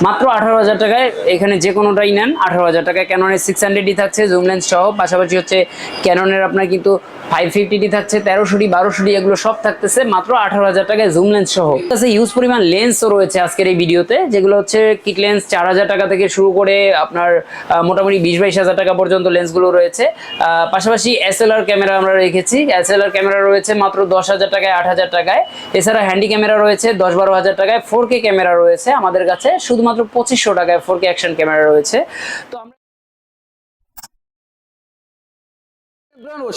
মাত্র 18,000 টাকায় এখানে যে কোনোটাই নেন 18,000 টাকায়। ক্যাননের 600D থাকছে জুম লেন্স সহ, পাশাপাশি হচ্ছে ক্যাননের আপনার কিন্তু 550D থাকছে, 1300D 1200D এগুলো সব থাকতেছে মাত্র 18,000 টাকায় জুম লেন্স সহ। কাছে ইউজ পরিমাণ লেন্সও রয়েছে আজকের এই ভিডিওতে, যেগুলো হচ্ছে কিট লেন্স 4,000 টাকা থেকে শুরু করে আপনার মোটামুটি 20-22,000 টাকা পর্যন্ত লেন্সগুলো রয়েছে। পাশাপাশি SLR ক্যামেরা আমরা রেখেছি, SLR ক্যামেরা রয়েছে মাত্র 10,000 টাকায় 8,000 টাকায়। এছাড়া হ্যান্ডি ক্যামেরা রয়েছে 10-12,000 টাকায়। 4K ক্যামেরা রয়েছে আমাদের কাছে শুধুমাত্র 2500 টাকায় 4K অ্যাকশন ক্যামেরা রয়েছে। তো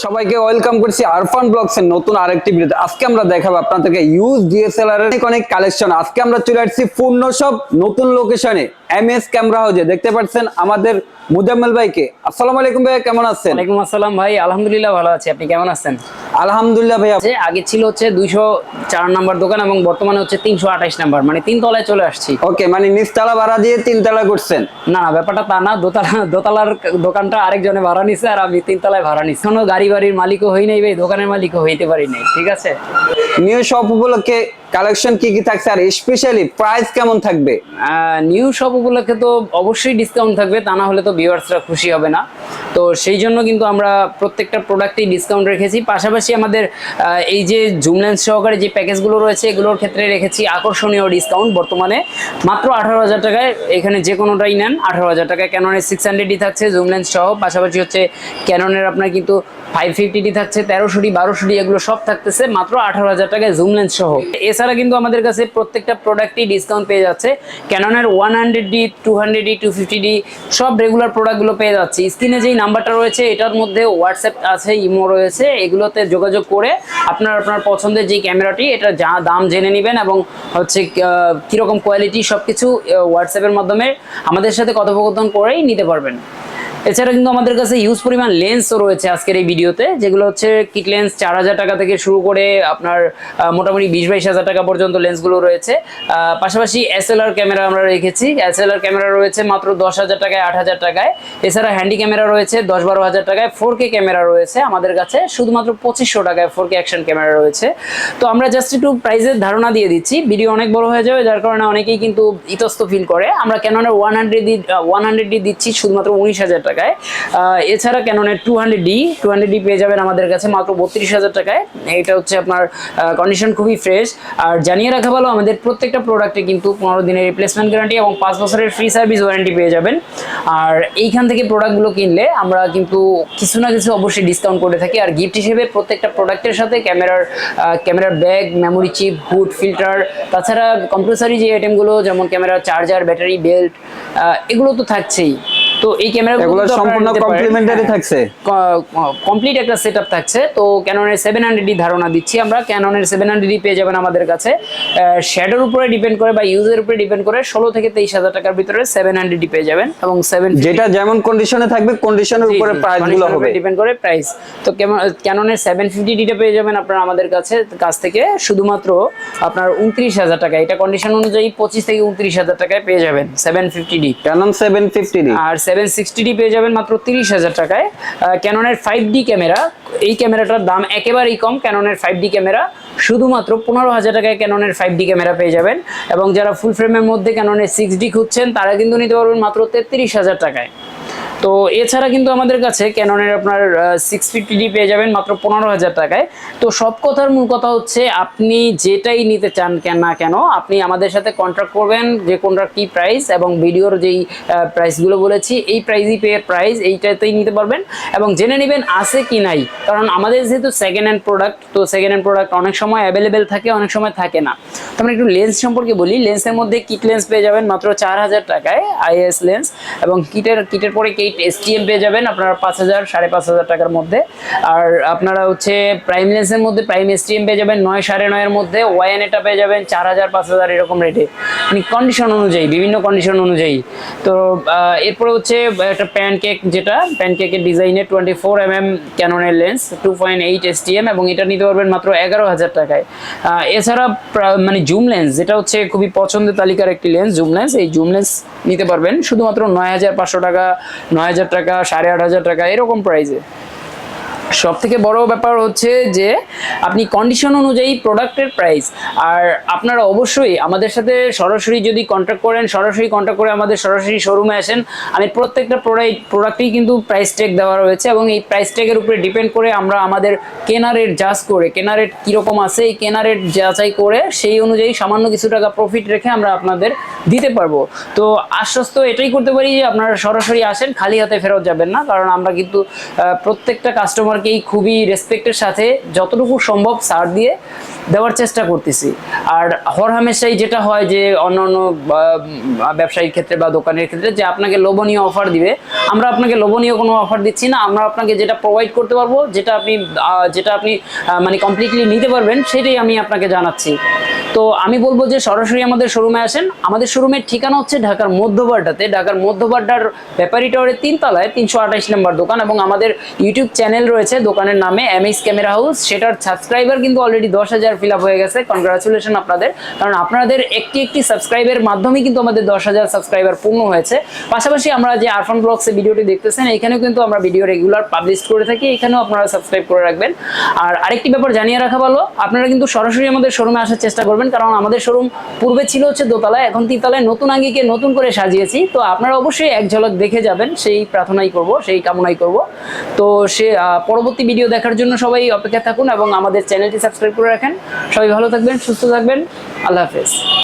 সবাইকে ওয়েলকাম করছি আরফান ব্লগস এর নতুন আরেকটি ভিডিওতে। আজকে আমরা দেখাবো আপনাদেরকে ইউজ ডিএসএলআর এর অনেক কালেকশন। আজকে আমরা চলে আসছি পূর্ণ সব নতুন লোকেশনে MS ক্যামেরা হাউসে। দেখতে পাচ্ছেন আমাদের মুজাম্মেল ভাইকে। আসসালামু আলাইকুম ভাই, কেমন আছেন? ওয়ালাইকুম আসসালাম ভাই, আলহামদুলিল্লাহ ভালো আছি, আপনি কেমন আছেন? আলহামদুলিল্লাহ ভাই। আগে ছিল হচ্ছে 204 নাম্বার দোকান এবং বর্তমানে হচ্ছে 328 নাম্বার, মানে 3 তলায় চলে আসছি। ওকে, মানে নিচতলা ভাড়া দিয়ে 3 তলা করছেন? না না, ব্যাপারটা তা না, দোতলার দোকানটা আরেকজনে ভাড়া নিছে আর আমি 3 তলায় ভাড়া নিছি। কোনো গাড়ি বাড়ির মালিকও হই নাই ভাই, দোকানের মালিকও হইতে পারি নাই, ঠিক আছে। নিউ শপ উপলক্ষে কালেকশন কি কি থাকছে আর স্পেশালি প্রাইস কেমন থাকবে? নিউ শপ উপলক্ষে তো অবশ্যই ডিসকাউন্ট থাকবে, তা না হলে তো ভিউয়ার্সরা খুশি হবে না। তো সেই জন্য কিন্তু আমরা প্রত্যেকটা প্রোডাক্টেই ডিসকাউন্ট রেখেছি। পাশাপাশি আমাদের এই যে জুম লেন্স সহকারে যে প্যাকেজগুলো রয়েছে এগুলোর ক্ষেত্রে রেখেছি আকর্ষণীয় ডিসকাউন্ট। বর্তমানে মাত্র 18,000 টাকায় এখানে যে কোনোটাই নেন 18,000 টাকায়। ক্যাননের 600D থাকছে জুম লেন্স সহ, পাশাপাশি হচ্ছে ক্যাননের আপনার কিন্তু 550D থাকছে, 1300D 1200D এগুলো সব থাকতেছে মাত্র 18,000 টাকায় জুম লেন্স সহ। এছাড়া কিন্তু আমাদের কাছে প্রত্যেকটা প্রোডাক্টই ডিসকাউন্ট পেয়ে যাচ্ছে। ক্যাননের 100D 200D 250D সব রেগুলার প্রোডাক্টগুলো পেয়ে যাচ্ছে। স্ক্রিনে যেই নাম্বারটা রয়েছে এটার মধ্যে হোয়াটসঅ্যাপ আছে, ইমো রয়েছে, এগুলোতে যোগাযোগ করে আপনার পছন্দের যেই ক্যামেরাটি এটা যা দাম জেনে নেবেন এবং হচ্ছে কীরকম কোয়ালিটি সব কিছু হোয়াটসঅ্যাপের মাধ্যমে আমাদের সাথে কথোপকথন করেই নিতে পারবেন। এছাড়া কিন্তু আমাদের কাছে ইউজ পরিমাণ লেন্সও রয়েছে আজকের এই ভিডিওতে, যেগুলো হচ্ছে কিট লেন্স 4,000 টাকা থেকে শুরু করে আপনার মোটামুটি 20-22,000 টাকা পর্যন্ত লেন্সগুলো রয়েছে। পাশাপাশি SLR ক্যামেরা আমরা রেখেছি, SLR ক্যামেরা রয়েছে মাত্র 10,000 টাকায় 8,000 টাকায়। এছাড়া হ্যান্ডি ক্যামেরা রয়েছে 10-12,000 টাকায়। 4K ক্যামেরা রয়েছে আমাদের কাছে শুধুমাত্র 2500 টাকায় 4K অ্যাকশন ক্যামেরা রয়েছে। তো আমরা জাস্ট একটু প্রাইসের ধারণা দিয়ে দিচ্ছি, ভিডিও অনেক বড় হয়ে যাবে যার কারণে অনেকেই কিন্তু ইতস্ত ফিল করে। আমরা ক্যাননের 100D দিচ্ছি শুধুমাত্র 19,000 টাকায়। এছাড়া ক্যাননের 200D পেয়ে যাবেন আমাদের কাছে মাত্র 32,000 টাকায়। এটা হচ্ছে আপনার কন্ডিশন খুবই ফ্রেশ। আর জানিয়ে রাখা ভালো, আমাদের প্রত্যেকটা প্রোডাক্টে কিন্তু 15 দিনের রিপ্লেসমেন্ট গ্যারান্টি এবং 5 বছরের ফ্রি সার্ভিস ওয়ারেন্টি পেয়ে যাবেন। আর এইখান থেকে প্রোডাক্টগুলো কিনলে আমরা কিন্তু কিছু না কিছু অবশ্যই ডিসকাউন্ট করে থাকি। আর গিফট হিসেবে প্রত্যেকটা প্রোডাক্টের সাথে ক্যামেরার bag, memory chip, hood, filter, তাছাড়া কম্পালসারি যে আইটেমগুলো যেমন ক্যামেরার চার্জার, ব্যাটারি, বেল্ট, এগুলো তো থাকছেই। তো এই ক্যামেরাগুলো সম্পূর্ণ কমপ্লিমেন্টারি থাকছে, কমপ্লিট একটা সেটআপ থাকছে। তো ক্যাননের 700D ধারণা দিচ্ছি আমরা, ক্যাননের 700D পেয়ে যাবেন আমাদের কাছে। শ্যাডোর উপরে ডিপেন্ড করে বা ইউজের উপরে ডিপেন্ড করে 16 থেকে 23,000 টাকার ভিতরে 700D পেয়ে যাবেন। এবং যেটা যেমন কন্ডিশনে থাকবে কন্ডিশনের উপরে প্রাইসগুলো হবে, ডিপেন্ড করে প্রাইস। তো ক্যাননের 750D টা পেয়ে যাবেন আপনারা আমাদের কাছ থেকে শুধুমাত্র আপনার 29,000 টাকা। এটা কন্ডিশন অনুযায়ী 25 থেকে 29,000 টাকায় পেয়ে যাবেন 750D। ক্যানন 750D আর 760D পেয়ে যাবেন মাত্র 30,000 টাকায়। ক্যাননের 5D ক্যামেরা, এই ক্যামেরাটার দাম একেবারেই কম। ক্যাননের 5D ক্যামেরা শুধুমাত্র 15,000 টাকায় ক্যাননের 5D ক্যামেরা পেয়ে যাবেন। এবং যারা ফুল ফ্রেমের মধ্যে ক্যাননের 6D খুঁজছেন তারা কিন্তু নিতে পারবেন মাত্র 33,000 টাকায়। তো এছাড়া কিন্তু আমাদের কাছে ক্যাননের আপনার 650D পেয়ে যাবেন মাত্র 15,000 টাকায়। তো সব কথার মূল কথা হচ্ছে আপনি যেটাই নিতে চান না কেন আপনি আমাদের সাথে কন্ট্যাক্ট করবেন, যে কোনটা কি প্রাইস এবং ভিডিওর যেই প্রাইসগুলো বলেছি এই প্রাইস এইটাতেই নিতে পারবেন এবং জেনে নেবেন আছে কি নাই। কারণ আমাদের যেহেতু সেকেন্ড হ্যান্ড প্রোডাক্ট, তো সেকেন্ড হ্যান্ড প্রোডাক্ট অনেক সময় অ্যাভেলেবেল থাকে, অনেক সময় থাকে না। তো আমরা একটু লেন্স সম্পর্কে বলি। লেন্সের মধ্যে কিট লেন্স পেয়ে যাবেন মাত্র 4,000 টাকায় IS লেন্স, এবং কিটের পরে STM পেয়ে যাবেন আপনারা 5,000 5,500 টাকার মধ্যে। আর আপনারা হচ্ছে প্রাইম লেন্সের মধ্যে প্রাইম STM পেয়ে যাবেন 9 9.5 মধ্যে। ওয়ান এটা পেয়ে যাবেন 4,000 5,000 এরকম রেটে, মানে কন্ডিশন অনুযায়ী, বিভিন্ন কন্ডিশন অনুযায়ী। তো এরপরে হচ্ছে একটা প্যানকেকের ডিজাইনের 24mm ক্যাননের লেন্স 2.8 STM, এবং এটা নিতে পারবেন মাত্র 11,000 টাকায়। এছাড়া মানে জুম লেন্স, যেটা হচ্ছে খুবই পছন্দের তালিকার একটি লেন্স, জুম লেন্স, এই জুম লেন্স নিতে পারবেন শুধুমাত্র 9,500 টাকা, 9,000 টাকা, 8,500 টাকা এরকম প্রাইসে। সব থেকে বড় ব্যাপার হচ্ছে যে আপনি কন্ডিশন অনুযায়ী প্রোডাক্টের প্রাইস, আর আপনারা অবশ্যই আমাদের সাথে সরাসরি যদি কন্ট্যাক্ট করেন, সরাসরি কন্ট্যাক্ট করে আমাদের সরাসরি শোরুমে আসেন, আমি প্রত্যেকটা প্রোডাক্টেই কিন্তু প্রাইস ট্যাগ দেওয়া রয়েছে এবং এই প্রাইস ট্যাগের উপরে ডিপেন্ড করে আমরা আমাদের কেনা রেট জাজ করে, কেনা রেট কীরকম আছে এই কেনা রেট যাচাই করে সেই অনুযায়ী সামান্য কিছু টাকা প্রফিট রেখে আমরা আপনাদের দিতে পারবো। তো আশ্বস্ত এটাই করতে পারি যে আপনারা সরাসরি আসেন, খালি হাতে ফেরত যাবেন না, কারণ আমরা কিন্তু প্রত্যেকটা কাস্টমারকেই খুবই রেসপেক্টের সাথে যতটুকু সম্ভব ছাড় দিয়ে দেওয়ার চেষ্টা করতেছি। আর হরহামেশাই যেটা হয় যে অন্যান্য ব্যবসায়ীর ক্ষেত্রে বা দোকানের ক্ষেত্রে যে আপনাকে লোভনীয় অফার দিবে, আমরা আপনাকে লোভনীয় কোনো অফার দিচ্ছি না। আমরা আপনাকে যেটা প্রোভাইড করতে পারবো, যেটা আপনি মানে কমপ্লিটলি নিতে পারবেন, সেটাই আমি আপনাকে জানাচ্ছি। তো আমি বলবো যে সরাসরি আমাদের শোরুমে আসেন। আমাদের শোরুমের ঠিকানা হচ্ছে ঢাকার মধ্যবাড্ডাতে, ঢাকার মধ্যবাড্ডার ব্যাপারী টাওয়ারের 3 তলায় 328 নম্বর দোকান, এবং আমাদের ইউটিউব চ্যানেল রয়েছে দোকানের নামে এমএস ক্যামেরা হাউস। সেটার সাবস্ক্রাইবার কিন্তু অলরেডি 10,000 ফিল আপ হয়ে গেছে। কনগ্রাচুলেশন আপনাদের, কারণ আপনাদের একটি সাবস্ক্রাইবের মাধ্যমেই কিন্তু আমাদের 10,000 সাবস্ক্রাইবার পূর্ণ হয়েছে। পাশাপাশি আমরা যে আরফান ব্লগসে ভিডিওটি দেখতেছেন, এখানেও কিন্তু আমরা ভিডিও রেগুলার পাবলিশ করে থাকি, এখানেও আপনারা সাবস্ক্রাইব করে রাখবেন। আর আরেকটি ব্যাপার জানিয়ে রাখা ভালো, আপনারা কিন্তু সরাসরি আমাদের শোরুমে আসার চেষ্টা করবেন, কারণ আমাদের শোরুম পূর্বে ছিল হচ্ছে দোতলায়, এখন 3 তলায় নতুন আঙ্গিকে নতুন করে সাজিয়েছি। তো আপনারা অবশ্যই এক ঝলক দেখে যাবেন, সেই প্রার্থনাই করব, সেই কামনাই করব। তো পরবর্তী ভিডিও দেখার জন্য সবাই অপেক্ষা থাকুন এবং আমাদের চ্যানেলটি সাবস্ক্রাইব করে রাখেন। সবাই ভালো থাকবেন, সুস্থ থাকবেন, আল্লাহ হাফেজ।